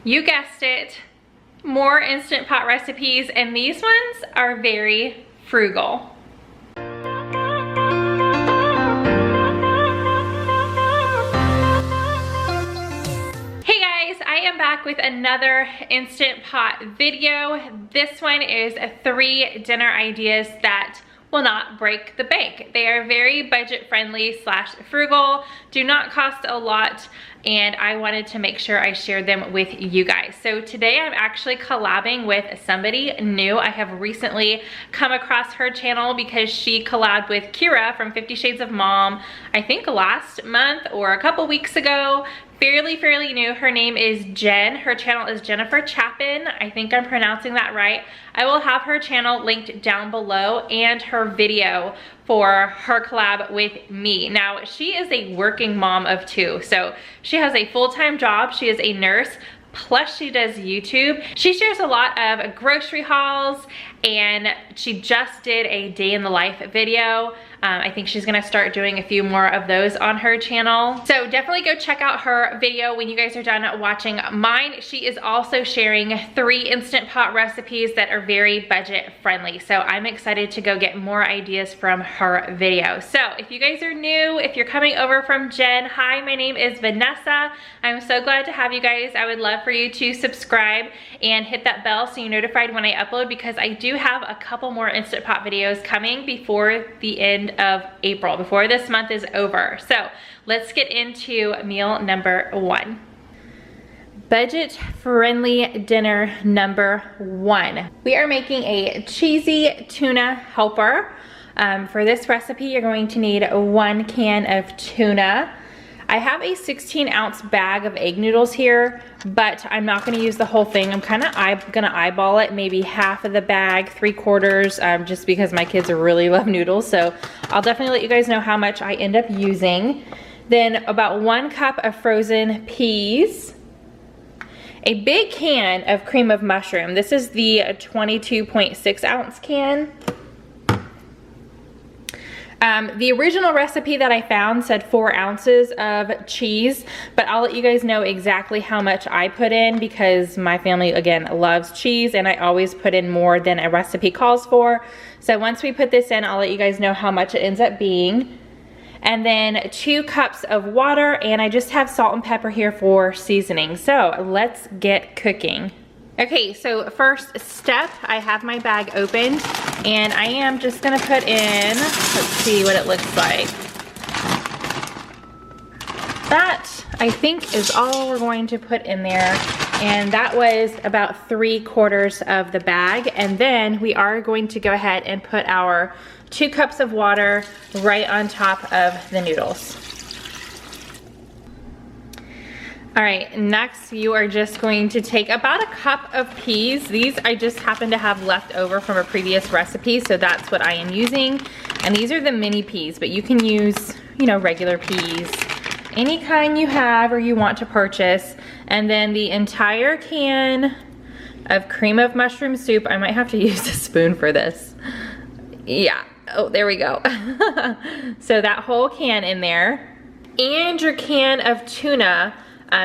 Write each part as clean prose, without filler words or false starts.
You guessed it, more Instant Pot recipes, and these ones are very frugal. I am back with another Instant Pot video. This one is 3 dinner ideas that will not break the bank. They are very budget friendly / frugal, do not cost a lot, and I wanted to make sure I shared them with you guys. So today I'm actually collabing with somebody new. I have recently come across her channel because she collabed with Kira from 50 Shades of Mom, I think last month or a couple weeks ago. Fairly new. Her name is Jen. Her channel is Jennifer Chapin. I think I'm pronouncing that right. I will have her channel linked down below and her video for her collab with me. Now, she is a working mom of 2. So she has a full-time job. She is a nurse. Plus she does YouTube. She shares a lot of grocery hauls, and she just did a day in the life video. I think she's gonna start doing a few more of those on her channel. So definitely go check out her video when you guys are done watching mine. She is also sharing 3 Instant Pot recipes that are very budget friendly. So I'm excited to go get more ideas from her video. So if you guys are new, if you're coming over from Jen, hi, my name is Vanessa. I'm so glad to have you guys. I would love for you to subscribe and hit that bell so you're notified when I upload, because I do have a couple more Instant Pot videos coming before the end of April, before this month is over. So let's get into meal number 1. Budget friendly dinner number 1. We are making a cheesy tuna helper. For this recipe, you're going to need 1 can of tuna. I have a 16-ounce bag of egg noodles here, but I'm not gonna use the whole thing. I'm gonna eyeball it, maybe half of the bag, 3/4, just because my kids really love noodles. So I'll definitely let you guys know how much I end up using. Then about 1 cup of frozen peas, a big can of cream of mushroom. This is the 22.6 ounce can. The original recipe that I found said 4 ounces of cheese, but I'll let you guys know exactly how much I put in, because my family, again, loves cheese, and I always put in more than a recipe calls for. So once we put this in, I'll let you guys know how much it ends up being. And then 2 cups of water, and I just have salt and pepper here for seasoning. So let's get cooking. Okay, so first step, I have my bag opened, and I am just gonna put in, let's see what it looks like. That, I think, is all we're going to put in there, and that was about 3/4 of the bag. And then we are going to go ahead and put our 2 cups of water right on top of the noodles. All right, next you are just going to take about 1 cup of peas. These I just happen to have left over from a previous recipe, so that's what I am using. And these are the mini peas, but you can use, you know, regular peas, any kind you have or you want to purchase. And then the entire can of cream of mushroom soup. I might have to use a spoon for this. Yeah, oh, there we go. So that whole can in there. And your can of tuna.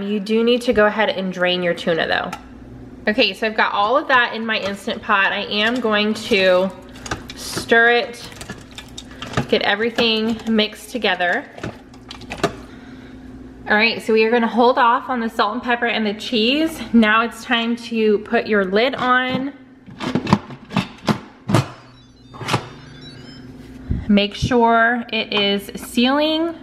You do need to go ahead and drain your tuna though. Okay, so I've got all of that in my Instant Pot. I am going to stir it, get everything mixed together. All right, so we are gonna hold off on the salt and pepper and the cheese. Now it's time to put your lid on. Make sure it is sealing.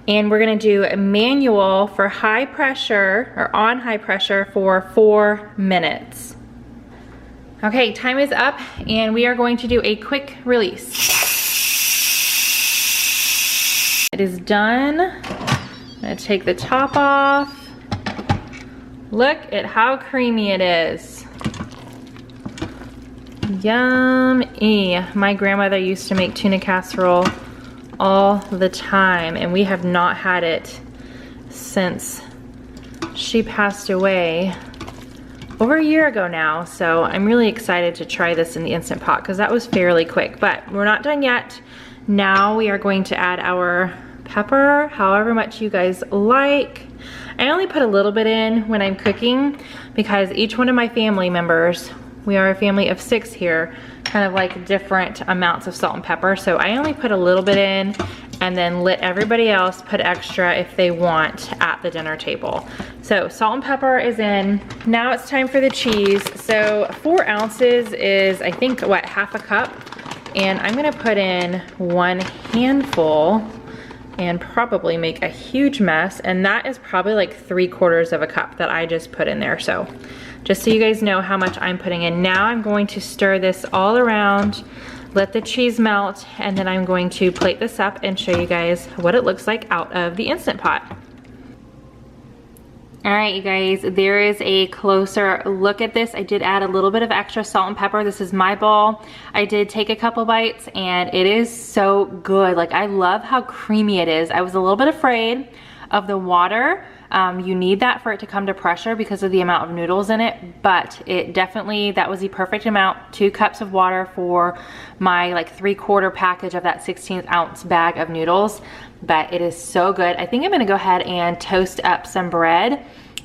And we're gonna do a manual for high pressure, or on high pressure, for 4 minutes. Okay, time is up, and we are going to do a quick release. It is done. I'm gonna take the top off. Look at how creamy it is. Yummy. My grandmother used to make tuna casserole all the time, and we have not had it since she passed away over a year ago now. So I'm really excited to try this in the Instant Pot because that was fairly quick, but we're not done yet. Now we are going to add our pepper, however much you guys like. I only put a little bit in when I'm cooking because each one of my family members, we are a family of 6 here, kind of like different amounts of salt and pepper. So I only put a little bit in and then let everybody else put extra if they want at the dinner table. So salt and pepper is in. Now it's time for the cheese. So 4 ounces is, I think, what, half a cup? And I'm gonna put in 1 handful and probably make a huge mess. And that is probably like 3/4 of a cup that I just put in there. So just so you guys know how much I'm putting in. Now I'm going to stir this all around, let the cheese melt, and then I'm going to plate this up and show you guys what it looks like out of the Instant Pot. All right, you guys, there is a closer look at this. I did add a little bit of extra salt and pepper. This is my bowl. I did take a couple bites and it is so good. Like, I love how creamy it is. I was a little bit afraid of the water. You need that for it to come to pressure because of the amount of noodles in it, but it definitely, that was the perfect amount. 2 cups of water for my like 3/4 package of that 16-ounce bag of noodles, but it is so good. I think I'm gonna go ahead and toast up some bread.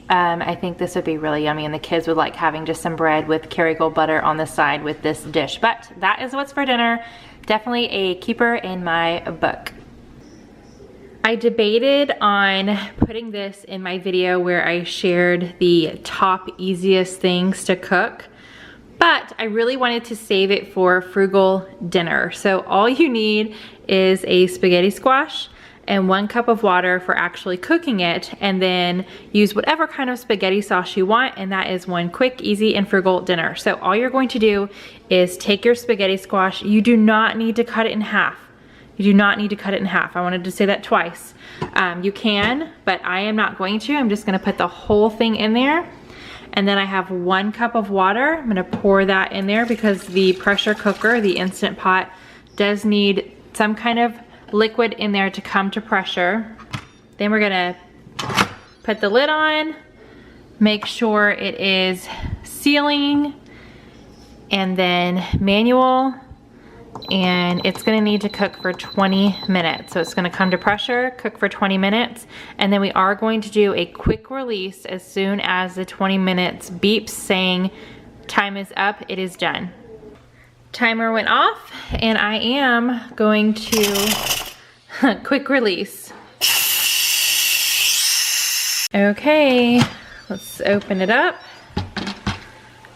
I think this would be really yummy and the kids would like having just some bread with Kerrygold butter on the side with this dish, but that is what's for dinner. Definitely a keeper in my book. I debated on putting this in my video where I shared the top easiest things to cook, but I really wanted to save it for frugal dinner. So all you need is a spaghetti squash and 1 cup of water for actually cooking it, and then use whatever kind of spaghetti sauce you want, and that is one quick, easy, and frugal dinner. So all you're going to do is take your spaghetti squash. You do not need to cut it in half. You do not need to cut it in half. I wanted to say that twice. You can, but I am not going to. I'm just gonna put the whole thing in there. And then I have 1 cup of water. I'm gonna pour that in there because the pressure cooker, the Instant Pot, does need some kind of liquid in there to come to pressure. Then we're gonna put the lid on, make sure it is sealing, and then manual. And it's gonna need to cook for 20 minutes. So it's gonna come to pressure, cook for 20 minutes, and then we are going to do a quick release as soon as the 20 minutes beeps saying time is up, it is done. Timer went off, and I am going to quick release. Okay, let's open it up.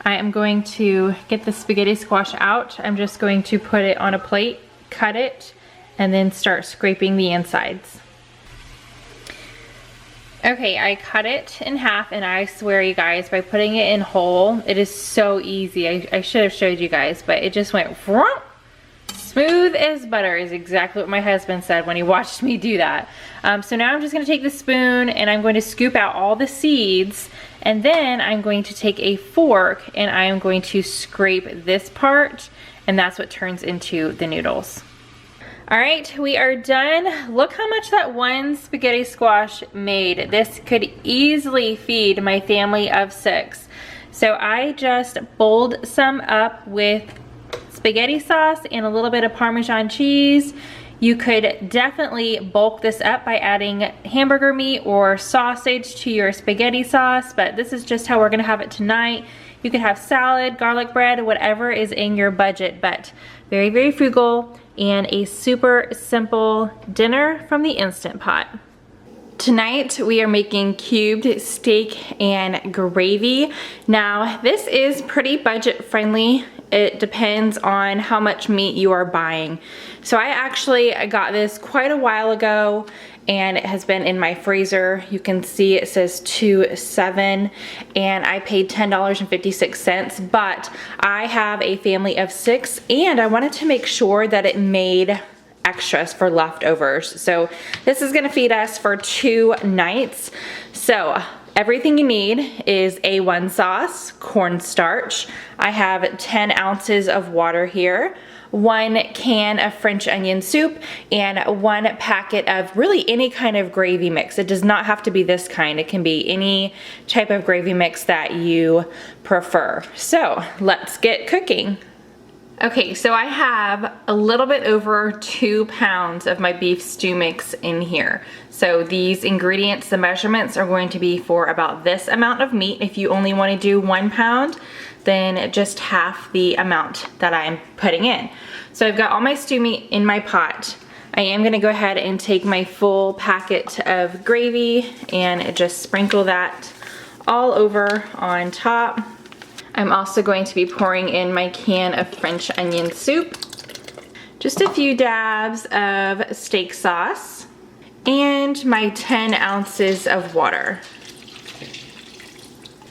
I am going to get the spaghetti squash out. I'm just going to put it on a plate, cut it, and then start scraping the insides. Okay, I cut it in half, and I swear you guys, by putting it in whole, it is so easy. I should have showed you guys, but it just went vroom. Smooth as butter is exactly what my husband said when he watched me do that. So now I'm just gonna take the spoon and I'm going to scoop out all the seeds, and then I'm going to take a fork and I am going to scrape this part, and that's what turns into the noodles. All right, we are done. Look how much that 1 spaghetti squash made. This could easily feed my family of 6. So I just bowled some up with spaghetti sauce and a little bit of Parmesan cheese. You could definitely bulk this up by adding hamburger meat or sausage to your spaghetti sauce, but this is just how we're gonna have it tonight. You could have salad, garlic bread, whatever is in your budget, but very, very frugal and a super simple dinner from the Instant Pot. Tonight we are making cubed steak and gravy. Now this is pretty budget friendly. It depends on how much meat you are buying. So I actually got this quite a while ago and it has been in my freezer. You can see it says 2.7 and I paid $10.56, but I have a family of 6 and I wanted to make sure that it made extras for leftovers. So this is gonna feed us for 2 nights. So everything you need is A1 sauce, cornstarch. I have 10 ounces of water here, 1 can of French onion soup, and 1 packet of really any kind of gravy mix. It does not have to be this kind. It can be any type of gravy mix that you prefer. So let's get cooking. Okay, so I have a little bit over 2 pounds of my beef stew mix in here. So these ingredients, the measurements are going to be for about this amount of meat. If you only want to do 1 pound, then just half the amount that I'm putting in. So I've got all my stew meat in my pot. I am gonna go ahead and take my full packet of gravy and just sprinkle that all over on top. I'm also going to be pouring in my can of French onion soup, just a few dabs of steak sauce, and my 10 ounces of water.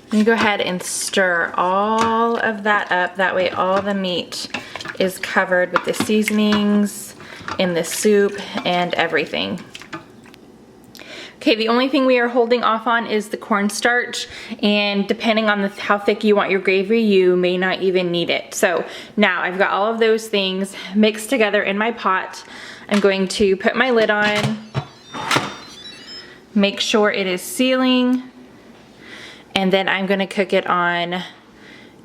I'm gonna go ahead and stir all of that up. That way all the meat is covered with the seasonings in the soup and everything. Okay, the only thing we are holding off on is the cornstarch, and depending on how thick you want your gravy, you may not even need it. So now I've got all of those things mixed together in my pot. I'm going to put my lid on, make sure it is sealing, and then I'm gonna cook it on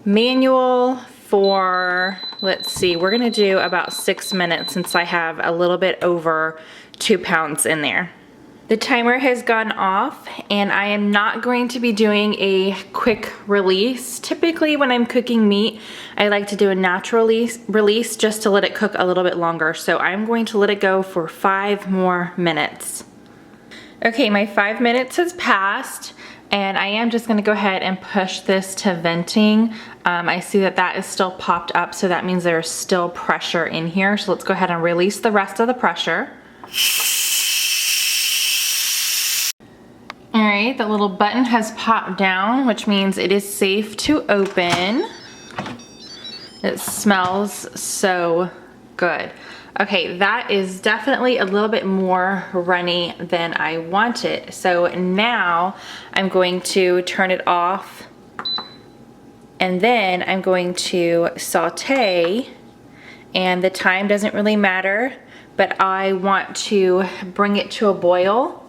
manual for, let's see, we're gonna do about 6 minutes since I have a little bit over 2 pounds in there. The timer has gone off, and I am not going to be doing a quick release. Typically when I'm cooking meat, I like to do a natural release just to let it cook a little bit longer. So I'm going to let it go for 5 more minutes. Okay, my 5 minutes has passed, and I am just gonna go ahead and push this to venting. I see that that is still popped up, so that means there's still pressure in here. So let's go ahead and release the rest of the pressure. All right, the little button has popped down, which means it is safe to open. It smells so good. Okay, that is definitely a little bit more runny than I wanted. So now I'm going to turn it off, and then I'm going to saute, and the time doesn't really matter, but I want to bring it to a boil.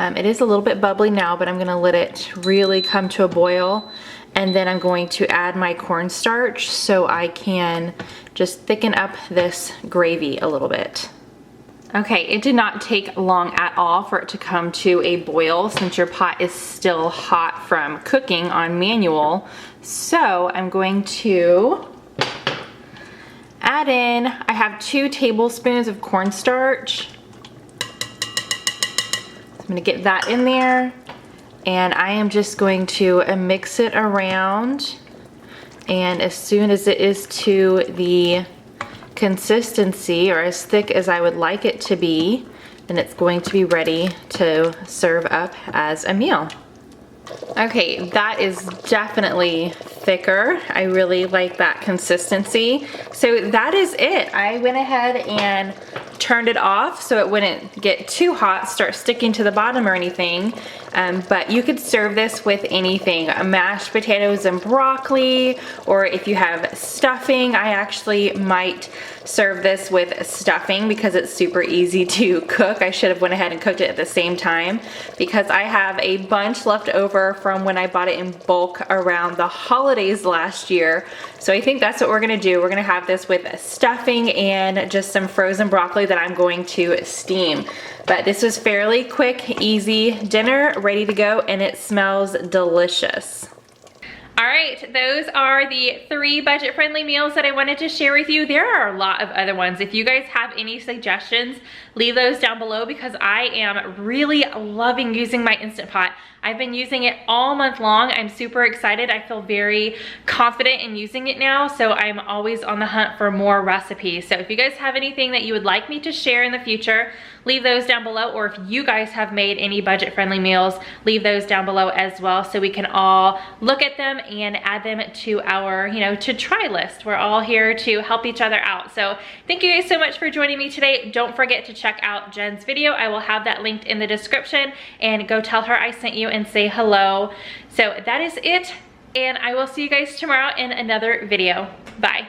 It is a little bit bubbly now, but I'm gonna let it really come to a boil, and then I'm going to add my cornstarch so I can just thicken up this gravy a little bit. Okay, it did not take long at all for it to come to a boil since your pot is still hot from cooking on manual. So I'm going to add in, I have 2 tablespoons of cornstarch. I'm gonna get that in there, and I am just going to mix it around, and as soon as it is to the consistency, or as thick as I would like it to be, then it's going to be ready to serve up as a meal. Okay, that is definitely thicker. I really like that consistency. So that is it. I went ahead and turned it off so it wouldn't get too hot, start sticking to the bottom or anything. But you could serve this with anything, mashed potatoes and broccoli, or if you have stuffing. I actually might serve this with stuffing because it's super easy to cook. I should have went ahead and cooked it at the same time because I have a bunch left over from when I bought it in bulk around the holidays last year. So I think that's what we're gonna do. We're gonna have this with stuffing and just some frozen broccoli that I'm going to steam. But this was fairly quick, easy dinner, ready to go, and it smells delicious. All right, those are the 3 budget-friendly meals that I wanted to share with you. There are a lot of other ones. If you guys have any suggestions, leave those down below because I am really loving using my Instant Pot. I've been using it all month long. I'm super excited. I feel very confident in using it now, so I'm always on the hunt for more recipes. So if you guys have anything that you would like me to share in the future, leave those down below, or if you guys have made any budget-friendly meals, leave those down below as well so we can all look at them and add them to our, to try list. We're all here to help each other out. So thank you guys so much for joining me today. Don't forget to check out Jen's video. I will have that linked in the description, and go tell her I sent you and say hello. So that is it, and I will see you guys tomorrow in another video. Bye.